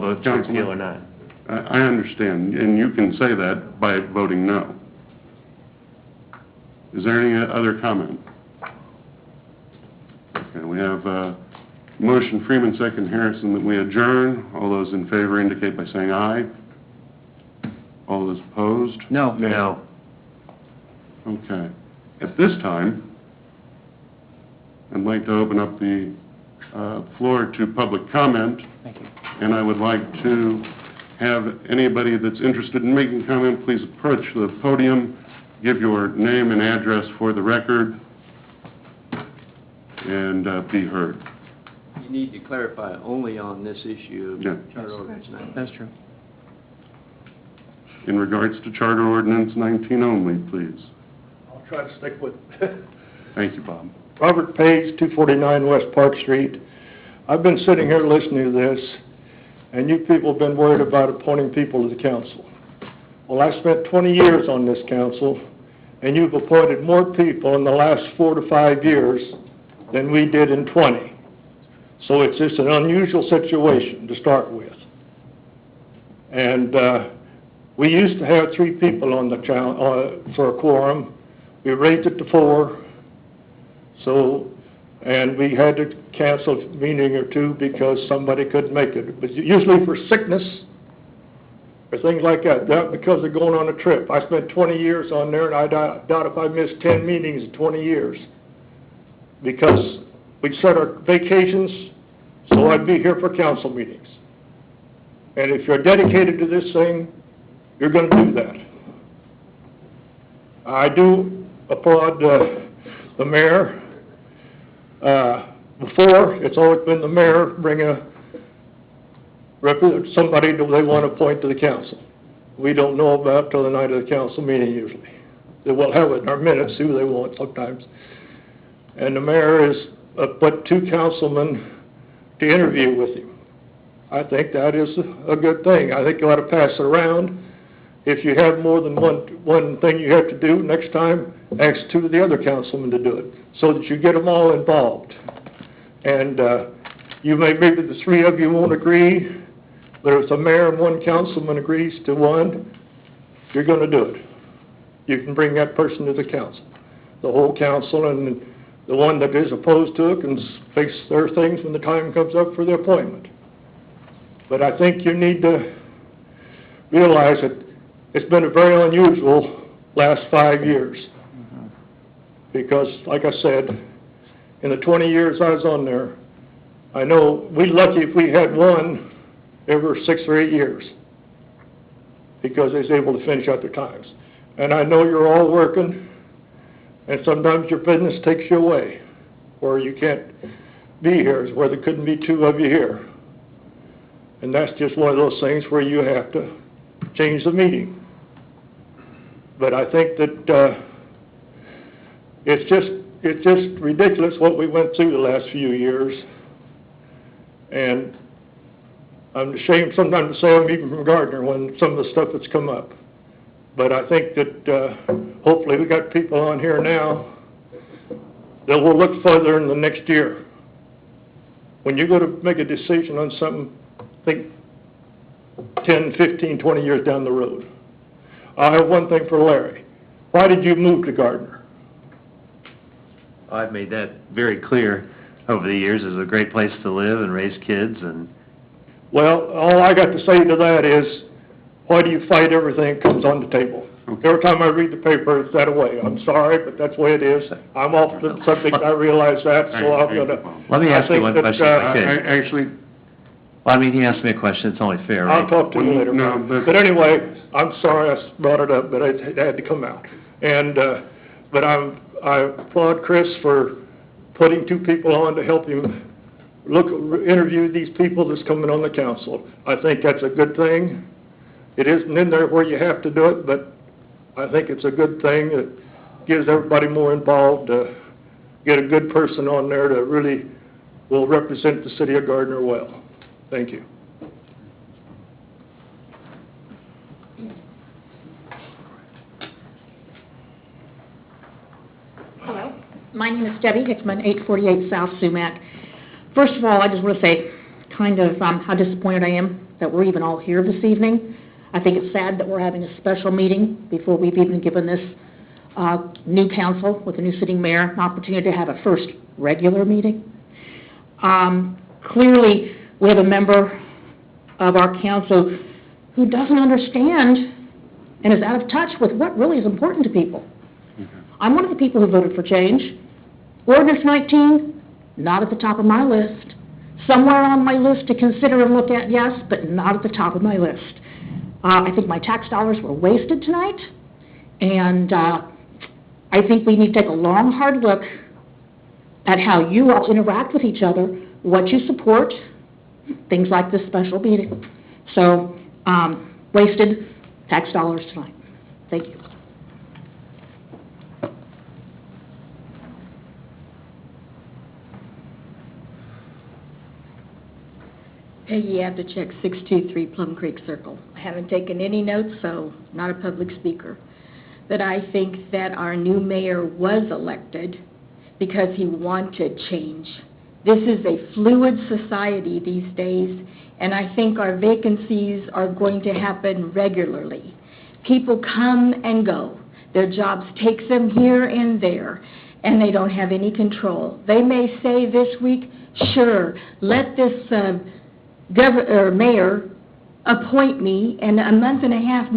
vote to repeal or not. I understand, and you can say that by voting no. Is there any other comment? Okay, we have motion Freeman, second Harrison, that we adjourn. All those in favor indicate by saying aye. All those opposed? No. No. Okay. At this time, I'd like to open up the floor to public comment. Thank you. And I would like to have anybody that's interested in making comment, please approach the podium, give your name and address for the record, and be heard. You need to clarify only on this issue of Charter Ordinance 19. That's true. In regards to Charter Ordinance 19 only, please. I'll try to stick with it. Thank you, Bob. Robert Page, 249 West Park Street. I've been sitting here listening to this, and you people have been worried about appointing people to the council. Well, I spent 20 years on this council, and you've appointed more people in the last 4 to 5 years than we did in 20. So it's just an unusual situation to start with. And we used to have 3 people on the for a quorum. We raised it to 4. So, and we had to cancel a meeting or 2 because somebody couldn't make it. But usually for sickness or things like that, not because they're going on a trip. I spent 20 years on there, and I doubt if I missed 10 meetings in 20 years because we set our vacations so I'd be here for council meetings. And if you're dedicated to this thing, you're going to do that. I do applaud the mayor. Before, it's always been the mayor bring somebody that they want to appoint to the council. We don't know about till the night of the council meeting usually. They will have it in our minutes who they want sometimes. And the mayor has put 2 councilmen to interview with him. I think that is a good thing. I think you ought to pass it around. If you have more than one thing you have to do, next time, ask 2 of the other councilmen to do it, so that you get them all involved. And maybe the 3 of you won't agree, but if the mayor and 1 councilman agrees to one, you're going to do it. You can bring that person to the council. The whole council and the one that is opposed to it can face their things when the time comes up for the appointment. But I think you need to realize that it's been a very unusual last 5 years. Because, like I said, in the 20 years I was on there, I know we're lucky if we had one every 6 or 8 years because they was able to finish out their times. And I know you're all working, and sometimes your business takes you away where you can't be here, where there couldn't be 2 of you here. And that's just one of those things where you have to change the meeting. But I think that it's just ridiculous what we went through the last few years. And I'm ashamed sometimes to say I'm even from Gardner when some of the stuff that's come up. But I think that hopefully we got people on here now that will look further in the next year. When you go to make a decision on something, think 10, 15, 20 years down the road. I have one thing for Larry. Why did you move to Gardner? I've made that very clear over the years. It's a great place to live and raise kids. And well, all I got to say to that is, why do you fight everything that comes on the table? Okay. Every time I read the paper, it's that way. I'm sorry, but that's the way it is. I'm off the subject, I realize that, so I'm going to... Let me ask you one question, if I could. Actually... Well, I mean, he asked me a question. It's only fair, right? I'll talk to you later. No, but anyway, I'm sorry I brought it up, but it had to come out. And but I applaud Chris for putting 2 people on to help him interview these people that's coming on the council. I think that's a good thing. It isn't in there where you have to do it, but I think it's a good thing. It gives everybody more involved to get a good person on there that really will represent the city of Gardner well. Thank you. Hello, my name is Debbie Hickman, 848 South Sumac. First of all, I just want to say kind of how disappointed I am that we're even all here this evening. I think it's sad that we're having a special meeting before we've even given this new council with the new sitting mayor an opportunity to have a first regular meeting. Clearly, we have a member of our council who doesn't understand and is out of touch with what really is important to people. I'm one of the people who voted for change. Ordinance 19, not at the top of my list. Somewhere on my list to consider and look at, yes, but not at the top of my list. I think my tax dollars were wasted tonight, and I think we need to take a long, hard look at how you all interact with each other, what you support, things like this special meeting. So, wasted tax dollars tonight. Thank you. Peggy Abdichek, 623 Plum Creek Circle. I haven't taken any notes, so not a public speaker. But I think that our new mayor was elected because he wanted change. This is a fluid society these days, and I think our vacancies are going to happen regularly. People come and go. Their jobs take them here and there, and they don't have any control. They may say this week, sure, let this mayor appoint me, and a month and a half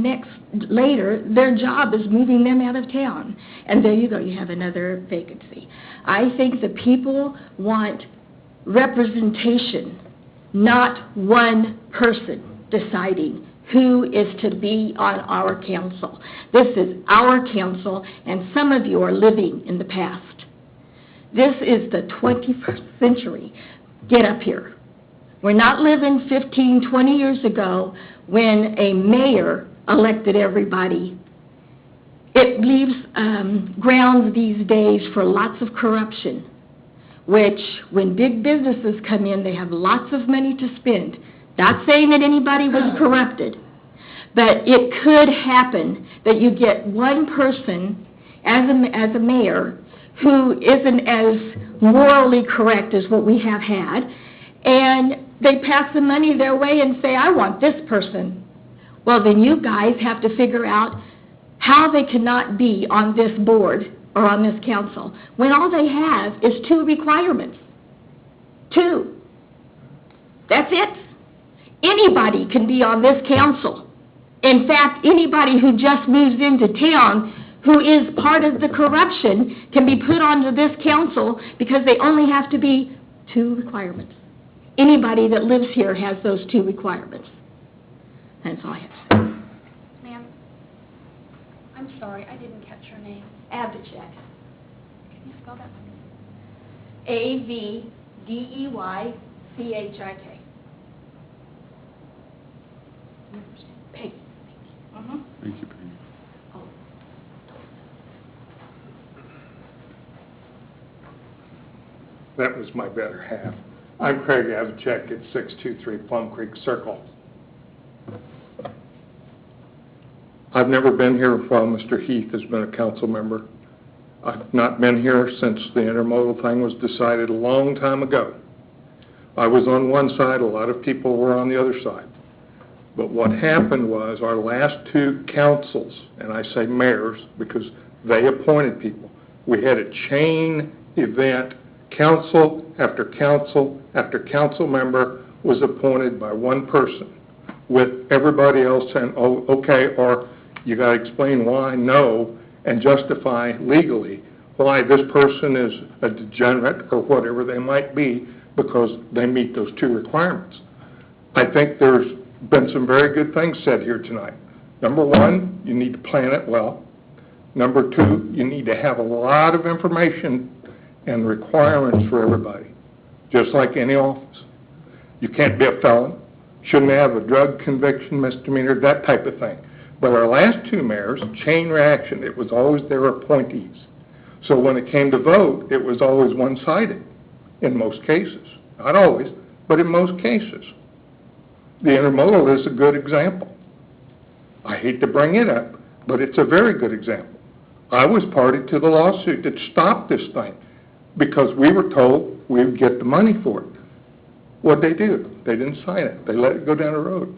later, their job is moving them out of town. And there you go, you have another vacancy. I think the people want representation, not one person deciding who is to be on our council. This is our council, and some of you are living in the past. This is the 21st century. Get up here. We're not living 15, 20 years ago when a mayor elected everybody. It leaves grounds these days for lots of corruption, which when big businesses come in, they have lots of money to spend. Not saying that anybody was corrupted, but it could happen that you get one person as a mayor who isn't as morally correct as what we have had, and they pass the money their way and say, I want this person. Well, then you guys have to figure out how they cannot be on this board or on this council when all they have is 2 requirements. 2. That's it. Anybody can be on this council. In fact, anybody who just moves into town who is part of the corruption can be put onto this council because they only have to be 2 requirements. Anybody that lives here has those 2 requirements. That's all I have to say. Ma'am, I'm sorry, I didn't catch your name. Abdichek. Can you spell that for me? A-V-D-E-Y-C-H-I-K. Peggy. Thank you, Peggy. That was my better half. I'm Craig Abdichek at 623 Plum Creek Circle. I've never been here while Mr. Heath has been a council member. I've not been here since the intermodal thing was decided a long time ago. I was on one side, a lot of people were on the other side. But what happened was our last 2 councils, and I say mayors because they appointed people, we had a chain event. Council after council after council member was appointed by one person, with everybody else saying, oh, okay, or you got to explain why no, and justify legally why this person is a degenerate or whatever they might be because they meet those 2 requirements. I think there's been some very good things said here tonight. Number 1, you need to plan it well. Number 2, you need to have a lot of information and requirements for everybody, just like any office. You can't be a felon, shouldn't have a drug conviction, misdemeanor, that type of thing. But our last 2 mayors, chain reaction, it was always their appointees. So when it came to vote, it was always one-sided in most cases. Not always, but in most cases. The intermodal is a good example. I hate to bring it up, but it's a very good example. I was party to the lawsuit that stopped this thing, because we were told we would get the money for it. What'd they do? They didn't sign it. They let it go down the road.